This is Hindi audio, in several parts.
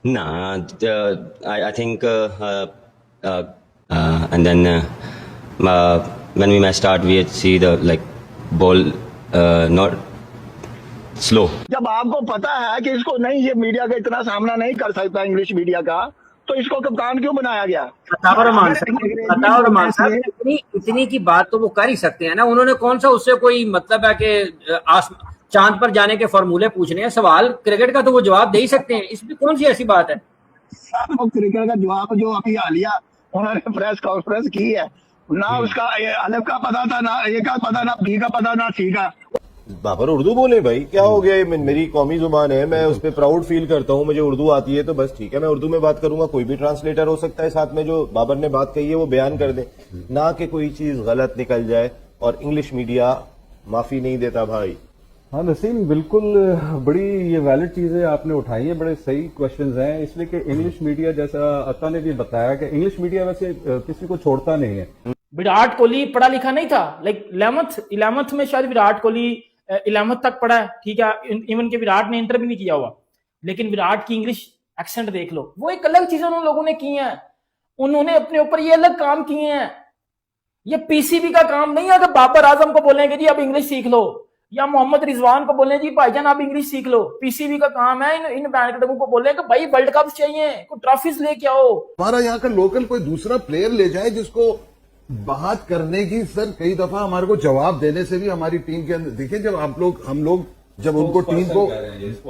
Nah, I think, and then when we match start, we see the like ball not slow. जब आपको पता है कि इसको नहीं, ये मीडिया का इतना सामना नहीं कर सकता इंग्लिश मीडिया का, तो इसको कप्तान क्यों बनाया गया? बताओ रमान साहब, इतनी की बात तो वो कर ही सकते हैं ना। उन्होंने कौन सा उससे कोई मतलब है कि चांद पर जाने के फॉर्मूले पूछने हैं? सवाल क्रिकेट का तो वो जवाब दे ही सकते हैं, इसमें कौन सी ऐसी बात है? वो क्रिकेट का जवाब जो अभी हालिया उन्होंने प्रेस कॉन्फ्रेंस की है, ना उसका अलग का पता था, ना ए का पता, ना बी का पता, ना सी का। बाबर उर्दू बोले भाई, क्या हो गया? मेरी कौमी जुबान है, मैं उस पर प्राउड फील करता हूँ, मुझे उर्दू आती है तो बस ठीक है, मैं उर्दू में बात करूंगा। कोई भी ट्रांसलेटर हो सकता है साथ में, जो बाबर ने बात कही है वो बयान कर दे, ना कि कोई चीज गलत निकल जाए। और इंग्लिश मीडिया माफी नहीं देता भाई। हाँ नसीम, बिल्कुल बड़ी ये वैलिड चीजें आपने उठाई हैं, बड़े सही क्वेश्चंस हैं। इसलिए कि इंग्लिश मीडिया, जैसा अता ने भी बताया कि इंग्लिश मीडिया वैसे किसी को छोड़ता नहीं है। विराट कोहली पढ़ा लिखा नहीं था, लाइक 11th में शायद विराट कोहली 11th तक पढ़ा है, ठीक है। इवन के विराट ने इंटर भी नहीं किया हुआ, लेकिन विराट की इंग्लिश एक्सेंट देख लो, वो एक अलग चीज उन लोगों ने की है। उन्होंने अपने ऊपर ये अलग काम किए हैं। ये पीसीबी का काम नहीं है कि बाबर आजम को बोलेंगे जी अब इंग्लिश सीख लो, या मोहम्मद रिजवान को बोले जी भाईजान आप इंग्लिश सीख लो। पीसीबी का काम है इन बैंकटों को बोले कि भाई वर्ल्ड कप चाहिए, कोई ट्रॉफीज लेके आओ। हमारा यहाँ का लोकल कोई दूसरा प्लेयर ले जाए जिसको बात करने की, सर कई दफा हमारे को जवाब देने से भी हमारी टीम के अंदर, देखिए जब हम लोग जब उनको टीम को,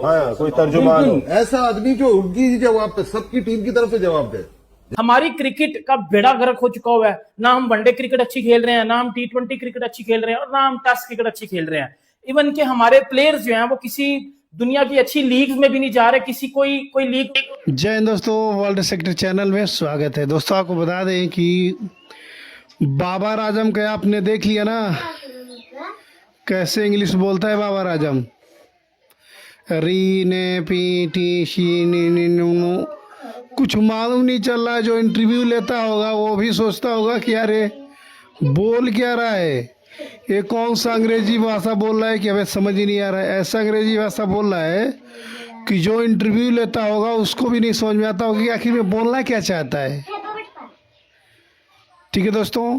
हाँ, कोई तर्जुमान ऐसा आदमी जो उनकी ही जवाब पे सबकी टीम की तरफ से जवाब दे। हमारी क्रिकेट का बेड़ा गर्क हो चुका हुआ है। ना हम वनडे क्रिकेट अच्छी खेल रहे हैं, ना हम T20 क्रिकेट अच्छी खेल रहे हैं, और ना हम टेस्ट क्रिकेट अच्छी खेल रहे हैं। इवन के हमारे प्लेयर्स जो हैं वो किसी दुनिया की अच्छी लीग में भी नहीं जा रहे, किसी कोई लीग। जय हिंद दोस्तों, वर्ल्ड सेक्टर चैनल में स्वागत है। दोस्तों आपको बता दें कि बाबर आजम का आपने देख लिया ना कैसे इंग्लिश बोलता है बाबर आजम। री ने पी टी शी नी नो, कुछ मालूम नहीं चल रहा है। जो इंटरव्यू लेता होगा वो भी सोचता होगा कि अरे बोल क्या रहा है, ये कौन सा अंग्रेजी भाषा बोल रहा है कि हमें समझ ही नहीं आ रहा है। ऐसा अंग्रेजी भाषा बोल रहा है कि जो इंटरव्यू लेता होगा उसको भी नहीं समझ में आता होगा कि आखिर में बोलना क्या चाहता है। ठीक है दोस्तों,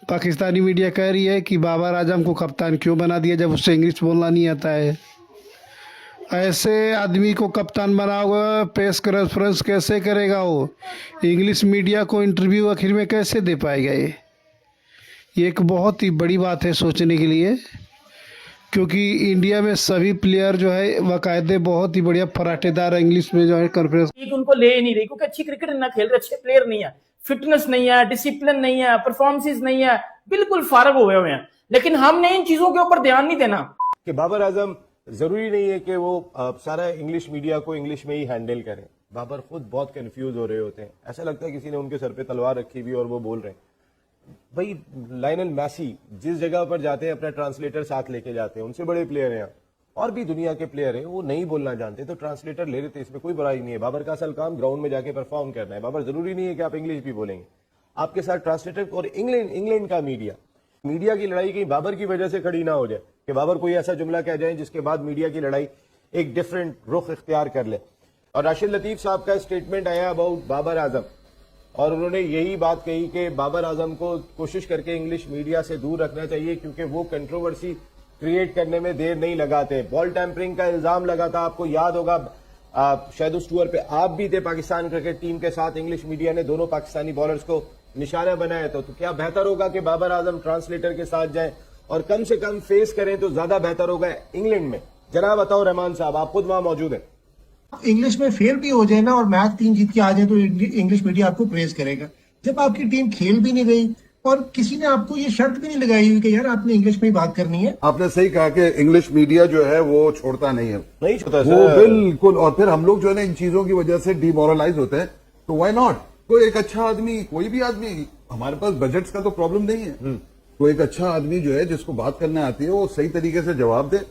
पाकिस्तानी मीडिया कह रही है कि बाबर आजम को कप्तान क्यों बना दिया जब उससे इंग्लिश बोलना नहीं आता है। ऐसे आदमी को कप्तान बनाओगे, प्रेस कॉन्फ्रेंस कैसे करेगा वो? इंग्लिश मीडिया को इंटरव्यू आखिर में कैसे दे पाएगा? ये एक बहुत ही बड़ी बात है सोचने के लिए, क्योंकि इंडिया में सभी प्लेयर जो है बाकायदे बहुत ही बढ़िया फराटेदार इंग्लिश में जो है कॉन्फ्रेंस उनको ले नहीं रही, क्योंकि अच्छी क्रिकेट ना खेल रहे, अच्छे प्लेयर नहीं है, फिटनेस नहीं है, डिसिप्लिन नहीं है, परफॉर्मेंसेस नहीं है, बिल्कुल फारग हुए हुए हैं। लेकिन हमने इन चीजों के ऊपर ध्यान नहीं देना कि बाबर आजम जरूरी नहीं है कि वो सारा इंग्लिश मीडिया को इंग्लिश में ही हैंडल करें। बाबर खुद बहुत कंफ्यूज हो रहे होते हैं, ऐसा लगता है किसी ने उनके सर पे तलवार रखी हुई और वो बोल रहे हैं। भाई लायनल मैसी जिस जगह पर जाते हैं अपना ट्रांसलेटर साथ लेके जाते हैं, उनसे बड़े प्लेयर हैं और भी दुनिया के प्लेयर हैं, वो नहीं बोलना जानते तो ट्रांसलेटर ले लेते, इसमें कोई बुराई नहीं है। बाबर का असल काम ग्राउंड में जाके परफॉर्म करना है। बाबर जरूरी नहीं है कि आप इंग्लिश भी बोलेंगे, आपके साथ ट्रांसलेटर। और इंग्लैंड का मीडिया की लड़ाई कहीं बाबर की वजह से खड़ी ना हो जाए कि बाबर कोई ऐसा जुमला कह जाए जिसके बाद मीडिया की लड़ाई एक डिफरेंट रुख इख्तियार कर ले। और राशिद लतीफ साहब का स्टेटमेंट आया अबाउट बाबर आजम, और उन्होंने यही बात कही कि बाबर आजम को कोशिश करके इंग्लिश मीडिया से दूर रखना चाहिए क्योंकि वो कंट्रोवर्सी क्रिएट करने में देर नहीं लगाते। बॉल टैंपरिंग का इल्जाम लगा था, आपको याद होगा, शायद उस टूर पे आप भी थे पाकिस्तान क्रिकेट टीम के साथ। इंग्लिश मीडिया ने दोनों पाकिस्तानी बॉलर्स को निशाना बनाया तो क्या बेहतर होगा कि बाबर आजम ट्रांसलेटर के साथ जाएं और कम से कम फेस करें तो ज्यादा बेहतर होगा इंग्लैंड में। जनाब बताओ रहमान साहब, आप खुद वहां मौजूद हैं। इंग्लिश में फेल भी हो जाए ना और मैच 3 जीत के आ जाए तो इंग्लिश मीडिया आपको प्रेज करेगा। जब आपकी टीम खेल भी नहीं गई और किसी ने आपको ये शर्त भी नहीं लगाई हुई कि यार आपने इंग्लिश में ही बात करनी है। आपने सही कहा कि इंग्लिश मीडिया जो है वो छोड़ता नहीं है, नहीं छोड़ता वो बिल्कुल। और फिर हम लोग जो है ना इन चीजों की वजह से डिमोरलाइज होते हैं, तो व्हाई नॉट? कोई एक अच्छा आदमी, कोई भी आदमी, हमारे पास बजट्स का तो प्रॉब्लम नहीं है, तो एक अच्छा आदमी जो है जिसको बात करने आती है वो सही तरीके से जवाब दे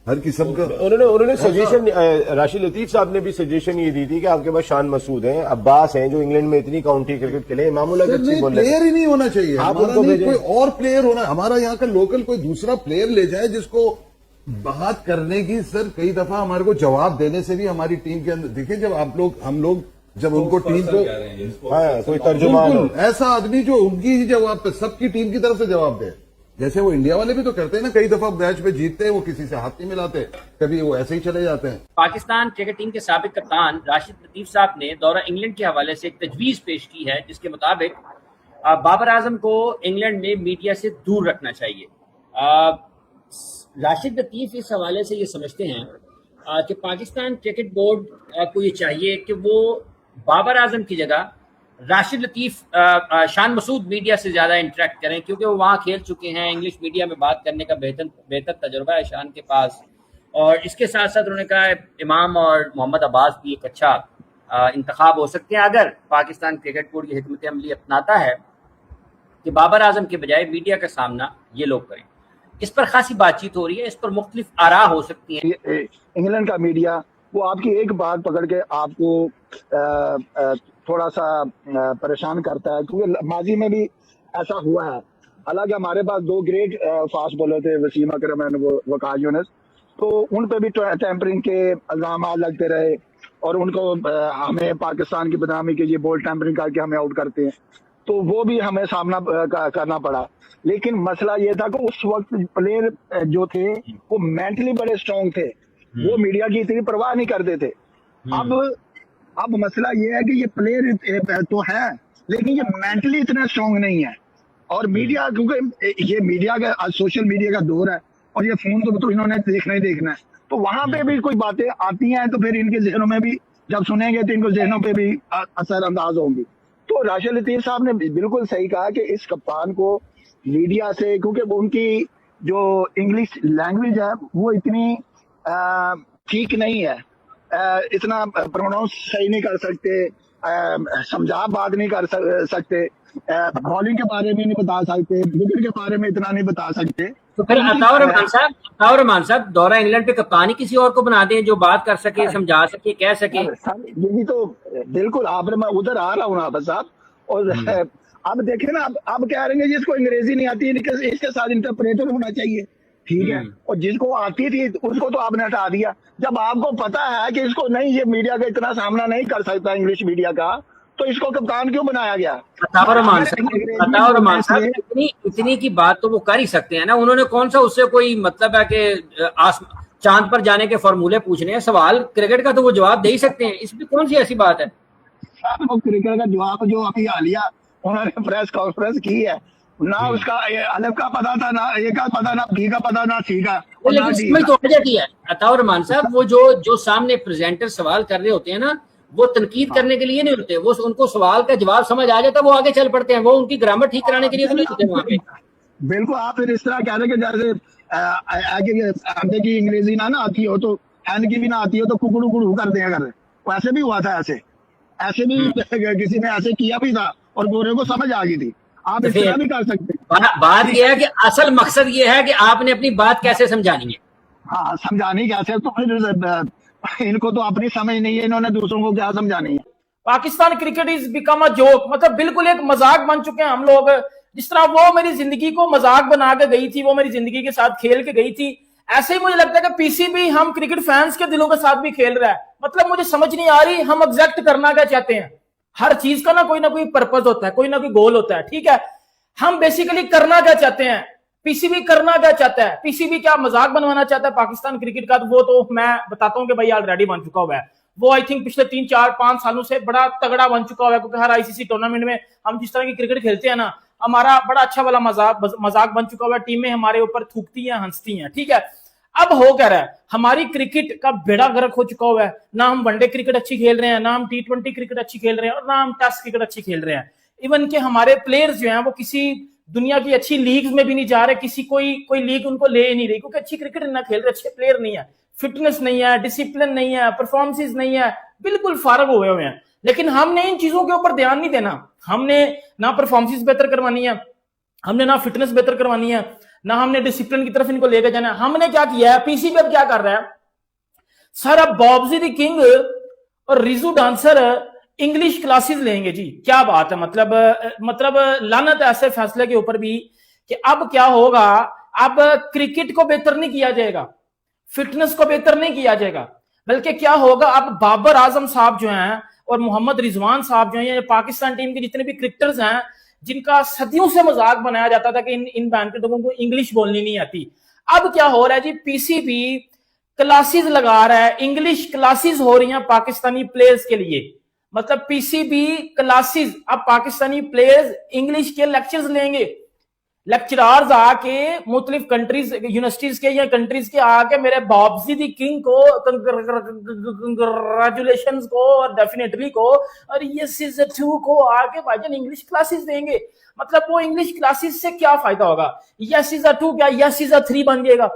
हर किस्म का। उन्होंने सजेशन, राशिद लतीफ साहब ने भी सजेशन ये दी थी कि आपके पास शान मसूद हैं, अब्बास हैं जो इंग्लैंड में इतनी काउंटी क्रिकेट खेले, मामूला प्लेयर ही नहीं होना चाहिए, हमारा नहीं कोई और प्लेयर होना। हमारा यहाँ का लोकल कोई दूसरा प्लेयर ले जाए जिसको बात करने की सर कई दफा हमारे को जवाब देने से भी हमारी टीम के अंदर देखिए, जब हम लोग जब उनको टीम को हाँ, कोई तर्जुमान हो। बिल्कुल ऐसा आदमी जो उनकी ही जवाब पे सबकी टीम की तरफ से जवाब दे, जैसे वो इंडिया वाले भी तो करते हैं ना, कई दफा मैच पे जीतते हैं वो किसी से हाथ नहीं मिलाते, कभी वो ऐसे ही चले जाते हैं। पाकिस्तान क्रिकेट टीम के साबिक कप्तान राशिद लतीफ साहब ने दौरा इंग्लैंड के हवाले से एक तजवीज पेश की है, जिसके मुताबिक बाबर आजम को इंग्लैंड में मीडिया से दूर रखना चाहिए। राशिद लतीफ इस हवाले से ये समझते हैं कि पाकिस्तान क्रिकेट बोर्ड को ये चाहिए कि वो बाबर आजम की जगह राशिद लतीफ शान मसूद मीडिया से ज़्यादा इंटरेक्ट करें, क्योंकि वो वहाँ खेल चुके हैं, इंग्लिश मीडिया में बात करने का बेहतर तजुर्बा है शान के पास। और इसके साथ साथ उन्होंने कहा इमाम और मोहम्मद अब्बास भी एक अच्छा इंतखाब हो सकते हैं अगर पाकिस्तान क्रिकेट बोर्ड की हिकमत अमली अपनाता है कि बाबर आजम के बजाय मीडिया का सामना ये लोग करें। इस पर खासी बातचीत हो रही है, इस पर मुख्तलिफ आरा हो सकती हैं। इंग्लैंड का मीडिया वो आपकी एक बात पकड़ के आपको थोड़ा सा परेशान करता है, क्योंकि माजी में भी ऐसा हुआ है। हालांकि हमारे पास दो ग्रेट फास्ट बॉलर थे, वसीम अकरम एंड वकास यूनुस, तो उन पे भी टेम्परिंग के इल्जाम लगते रहे और उनको हमें पाकिस्तान की बदनामी के ये बॉल टेम्परिंग करके हमें आउट करते हैं, तो वो भी हमें सामना करना पड़ा। लेकिन मसला ये था कि उस वक्त प्लेयर जो थे वो मेंटली बड़े स्ट्रांग थे, वो मीडिया की इतनी परवाह नहीं करते थे। अब मसला ये है कि ये प्लेयर तो है लेकिन ये मेंटली इतना स्ट्रांग नहीं है। और मीडिया, क्योंकि ये मीडिया का आज सोशल मीडिया का दौर है और ये फोन तो इन्होंने देखना ही देखना है, तो वहां पे भी कोई बातें आती हैं तो फिर इनके जहनों में भी जब सुनेंगे तो इनको जहनों पे भी असर अंदाज होंगी। तो राशिद लतीफ साहब ने बिल्कुल सही कहा कि इस कप्तान को मीडिया से, क्योंकि उनकी जो इंग्लिश लैंग्वेज है वो इतनी ठीक नहीं है, इतना प्रोनाउंस सही नहीं कर सकते, समझा बात नहीं कर सकते, बॉलिंग के बारे में नहीं बता सकते, विकेट के बारे में इतना नहीं बता सकते। तो फिर अताउर रहमान साहब दौरा इंग्लैंड पे कप्तानी किसी और को बना दें जो बात कर सके, समझा सके, कह सके। यही तो बिल्कुल आपने, मैं उधर आ रहा हूँ ना बस साहब। और अब देखे ना, अब कह रहे हैं जिसको अंग्रेजी नहीं आती इसके साथ इंटरप्रेटर होना चाहिए, ठीक है, और जिसको आती थी उसको तो आपने हटा दिया। जब आपको पता है कि इसको नहीं, ये मीडिया का इतना सामना नहीं कर सकता इंग्लिश मीडिया का, तो इसको कप्तान क्यों बनाया गया? अताउर रहमान साहब इतनी की बात तो वो कर ही सकते हैं ना, उन्होंने कौन सा उससे कोई मतलब है कि चांद पर जाने के फॉर्मूले पूछने हैं, सवाल क्रिकेट का तो वो जवाब दे ही सकते हैं, इसमें कौन सी ऐसी बात है? वो क्रिकेट का जवाब जो अभी हालिया उन्होंने प्रेस कॉन्फ्रेंस की है, ना उसका अलग का पता था, ना ए का पता, ना बी का पता, ना सी का। लेकिन समझ तो आ जाती है अताउर रहमान साहब, वो जो सामने प्रेजेंटर सवाल कर रहे होते हैं ना, वो तनकीद करने के लिए नहीं होते, वो उनको सवाल का जवाब समझ आ जाता है, वो आगे चल पड़ते हैं, वो उनकी ग्रामर ठीक कराने के लिए तो नहीं होते वहाँ पे। बिल्कुल, आप फिर इस तरह कह रहे कि जैसे आगे की अंग्रेजी ना आती हो तो एन की भी ना आती हो तो कुकड़ू कुड़ू कर दें, अगर वैसे भी हुआ था, ऐसे भी किसी ने ऐसे किया भी था और गोरे को समझ आ गई थी। आप इस तरह भी कर सकते हैं। बात यह है कि असल मकसद ये है कि आपने अपनी बात कैसे समझानी है। हाँ, समझानी कैसे, तो फिर इनको तो अपनी समझ नहीं है, इन्होंने दूसरों को क्या समझानी है। Pakistan cricket is become a joke, मतलब बिल्कुल एक मजाक बन चुके हैं हम लोग। जिस तरह वो मेरी जिंदगी को मजाक बना के गई थी, वो मेरी जिंदगी के साथ खेल के गई थी, ऐसे ही मुझे लगता है कि पीसीबी हम क्रिकेट फैंस के दिलों के साथ भी खेल रहा है। मतलब मुझे समझ नहीं आ रही हम एग्जैक्ट करना क्या चाहते हैं। हर चीज का ना कोई पर्पस होता है, कोई ना कोई गोल होता है, ठीक है। हम बेसिकली करना क्या चाहते हैं, पीसीबी करना क्या चाहता है, पीसीबी क्या मजाक बनवाना चाहता है पाकिस्तान क्रिकेट का, तो वो तो मैं बताता हूं कि भाई ऑलरेडी बन चुका हुआ है। वो आई थिंक पिछले 3-4-5 सालों से बड़ा तगड़ा बन चुका हुआ है, क्योंकि हर आईसीसी टूर्नामेंट में हम जिस तरह की क्रिकेट खेलते हैं ना, हमारा बड़ा अच्छा वाला मजाक बन चुका हुआ है। टीमें हमारे ऊपर थूकती हैं, हंसती हैं, ठीक है। अब हो क्या रहा है, हमारी क्रिकेट का बेड़ा गर्क हो चुका हुआ है। ना हम वनडे क्रिकेट अच्छी खेल रहे हैं, ना हम T20 क्रिकेट अच्छी खेल रहे हैं, और ना हम टेस्ट क्रिकेट अच्छी खेल रहे हैं। इवन के हमारे प्लेयर्स जो हैं वो किसी दुनिया की अच्छी लीग में भी नहीं जा रहे, किसी कोई लीग उनको ले ही नहीं रही, क्योंकि अच्छी क्रिकेट ना खेल रहे, अच्छे प्लेयर नहीं है, फिटनेस नहीं है, डिसिप्लिन नहीं है, परफॉर्मेंस नहीं है, बिल्कुल फारग हुए हुए हैं। लेकिन हमने इन चीजों के ऊपर ध्यान नहीं देना। हमने ना परफॉर्मेंस बेहतर करवानी है, हमने ना फिटनेस बेहतर करवानी है, ना हमने डिसिप्लिन की तरफ इनको लेकर जाना है। हमने क्या किया है, पीसीबी अब क्या कर रहा है, सारा बॉब्जी द किंग और रिजू डांसर इंग्लिश क्लासेस लेंगे जी। क्या बात है, मतलब लानत ऐसे फैसले के ऊपर भी कि अब क्या होगा, अब क्रिकेट को बेहतर नहीं किया जाएगा, फिटनेस को बेहतर नहीं किया जाएगा, बल्कि क्या होगा, अब बाबर आजम साहब जो हैं और मोहम्मद रिजवान साहब जो हैं, ये पाकिस्तान टीम के जितने भी क्रिकेटर्स हैं जिनका सदियों से मजाक बनाया जाता था कि इन बैंकटों को इंग्लिश बोलनी नहीं आती, अब क्या हो रहा है जी, पीसीबी क्लासेस लगा रहा है, इंग्लिश क्लासेस हो रही हैं पाकिस्तानी प्लेयर्स के लिए। मतलब पीसीबी क्लासेस, अब पाकिस्तानी प्लेयर्स इंग्लिश के लेक्चर्स लेंगे, लेक्चरार्स आके मुख्तलिफ कंट्रीज यूनिवर्सिटीज के या कंट्रीज के आके मेरे बाबजी दी किंग को कंग्रेचुलेशंस को और डेफिनेटली को और यस इज 2 को आके भाईजान इंग्लिश क्लासेस देंगे। मतलब वो इंग्लिश क्लासेस से क्या फायदा होगा? यस इज 2 क्या यस इज 3 बन जाएगा?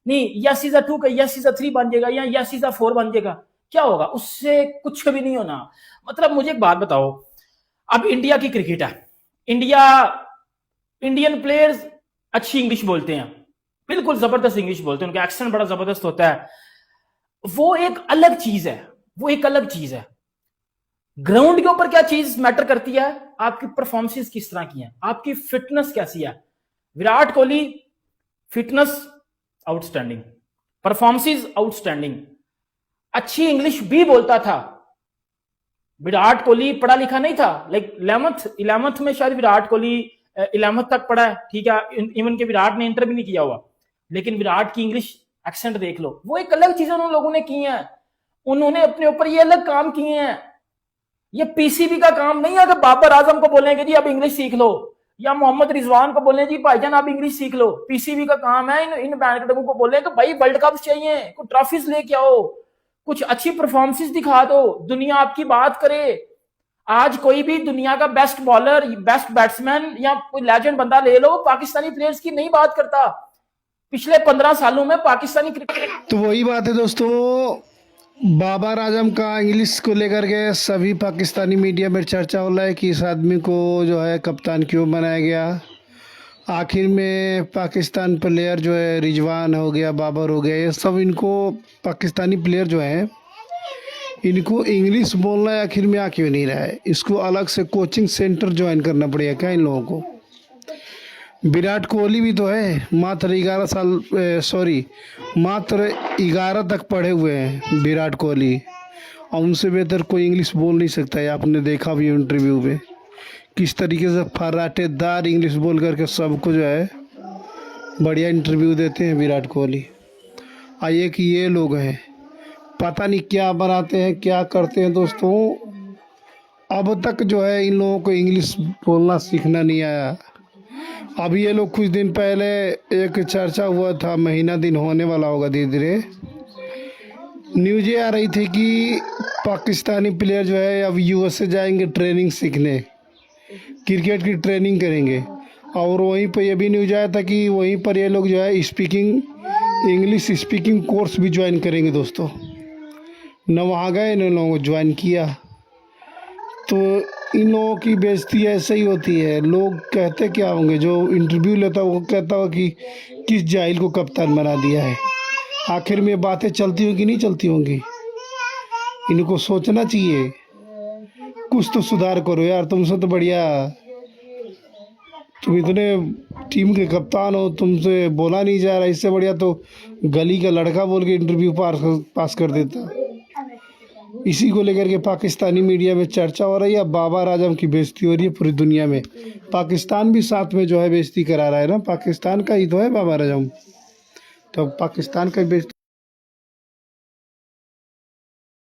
नहीं, यस इज 2 का यस इज 3 बन जाएगा या यस इज 4 बन जाएगा? क्या होगा? उससे कुछ भी नहीं होना। मतलब मुझे एक बात बताओ, अब इंडिया की क्रिकेट है, इंडियन प्लेयर्स अच्छी इंग्लिश बोलते हैं, बिल्कुल जबरदस्त इंग्लिश बोलते हैं, उनका एक्सेंट बड़ा जबरदस्त होता है, वो एक अलग चीज है, वो एक अलग चीज है। ग्राउंड के ऊपर क्या चीज मैटर करती है? आपकी परफॉर्मेंस किस तरह की है, आपकी फिटनेस कैसी है। Virat Kohli fitness outstanding, performance outstanding, अच्छी इंग्लिश भी बोलता था। विराट कोहली पढ़ा लिखा नहीं था, लाइक 11th में शायद विराट कोहली 11th तक पढ़ा है, ठीक है, इवन के विराट ने इंटर भी नहीं किया हुआ, लेकिन विराट की इंग्लिश एक्सेंट देख लो, वो एक अलग चीज उन लोगों ने की है, उन्होंने अपने ऊपर ये अलग काम किए हैं। ये पीसीबी का काम नहीं है कि बाबर आजम को बोलेंगे जी आप इंग्लिश सीख लो, या मोहम्मद रिजवान को बोले जी भाईजान आप इंग्लिश सीख लो। पीसीबी का काम है इन बैंकटों को बोले कि भाई वर्ल्ड कप चाहिए, कुछ ट्रॉफीज लेके आओ, कुछ अच्छी परफॉर्मेंस दिखा दो, दुनिया आपकी बात करे। आज कोई भी दुनिया का बेस्ट बॉलर, बेस्ट बैट्समैन या कोई लेजेंड बंदा ले लो, पाकिस्तानी प्लेयर्स की नहीं बात करता। पिछले 15 सालों में पाकिस्तानी क्रिकेट, तो वही बात है दोस्तों, बाबर आजम का इंग्लिश को लेकर के सभी पाकिस्तानी मीडिया में चर्चा हो रहा है कि इस आदमी को जो है कप्तान क्यों बनाया गया। आखिर में पाकिस्तान प्लेयर जो है रिजवान हो गया, बाबर हो गया, ये सब इनको पाकिस्तानी प्लेयर जो है इनको इंग्लिश बोलना है, आखिर में आ क्यों नहीं रहा है। इसको अलग से कोचिंग सेंटर ज्वाइन करना पड़ेगा क्या इन लोगों को। विराट कोहली भी तो है, मात्र 11 तक पढ़े हुए हैं विराट कोहली, और उनसे बेहतर कोई इंग्लिश बोल नहीं सकता है। आपने देखा भी इंटरव्यू में किस तरीके से फर्राटेदार इंग्लिश बोल करके सबको जो है बढ़िया इंटरव्यू देते हैं विराट कोहली। आइए कि ये लोग हैं पता नहीं क्या बनाते हैं, क्या करते हैं दोस्तों। अब तक जो है इन लोगों को इंग्लिश बोलना सीखना नहीं आया। अभी ये लोग कुछ दिन पहले एक चर्चा हुआ था, महीना दिन होने वाला होगा धीरे धीरे, न्यूज़ें आ रही थी कि पाकिस्तानी प्लेयर जो है अब यूएसए जाएंगे ट्रेनिंग सीखने, क्रिकेट की ट्रेनिंग करेंगे। और वहीं पर यह भी न्यूज़ आया था कि वहीं पर ये लोग जो है इंग्लिश स्पीकिंग कोर्स भी ज्वाइन करेंगे दोस्तों। न वहाँ गए न लोगों को ज्वाइन किया, तो इन लोगों की बेइज्जती ऐसे ही होती है। लोग कहते क्या होंगे, जो इंटरव्यू लेता वो कहता हो कि किस जाहिल को कप्तान बना दिया है। आखिर में बातें चलती होंगी नहीं चलती होंगी, इनको सोचना चाहिए, कुछ तो सुधार करो यार। तुमसे तो बढ़िया, तुम इतने टीम के कप्तान हो, तुमसे बोला नहीं जा रहा, इससे बढ़िया तो गली का लड़का बोल के इंटरव्यू पास कर देता। इसी को लेकर के पाकिस्तानी मीडिया में चर्चा हो रही है। बाबर आजम की बेइज्जती हो रही है पूरी दुनिया में, पाकिस्तान भी साथ में जो है बेइज्जती करा रहा है ना, पाकिस्तान का ही तो है बाबर आजम, तो पाकिस्तान का बेइज्जती